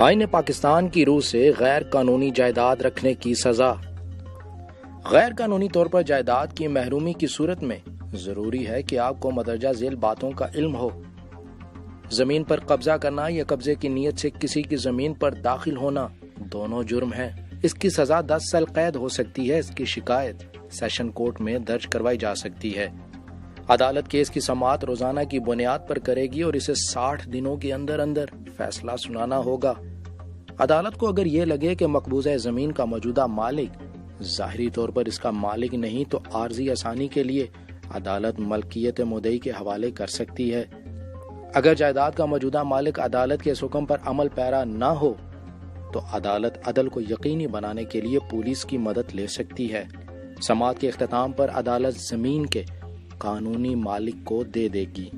آئین پاکستان کی روح سے غیر قانونی جائیداد رکھنے کی سزا۔ غیر قانونی طور پر جائیداد کی محرومی کی صورت میں ضروری ہے کہ آپ کو مندرجہ ذیل باتوں کا علم ہو۔ زمین پر قبضہ کرنا یا قبضے کی نیت سے کسی کی زمین پر داخل ہونا دونوں جرم ہیں۔ اس کی سزا 10 سال قید ہو سکتی ہے۔ اس کی شکایت سیشن کورٹ میں درج کروائی جا سکتی ہے۔ عدالت کیس کی سماعت روزانہ کی بنیاد پر کرے گی اور اسے 60 دنوں کے اندر فیصلہ سنانا ہوگا۔ عدالت کو اگر یہ لگے کہ مقبوضہ زمین کا موجودہ مالک ظاہری طور پر اس کا مالک نہیں تو عارضی آسانی کے لیے عدالت ملکیت مدعی کے حوالے کر سکتی ہے۔ اگر جائیداد کا موجودہ مالک عدالت کے اس حکم پر عمل پیرا نہ ہو تو عدالت عدل کو یقینی بنانے کے لیے پولیس کی مدد لے سکتی ہے۔ سماعت کے اختتام پر عدالت زمین کے قانونی مالک کو دے گی۔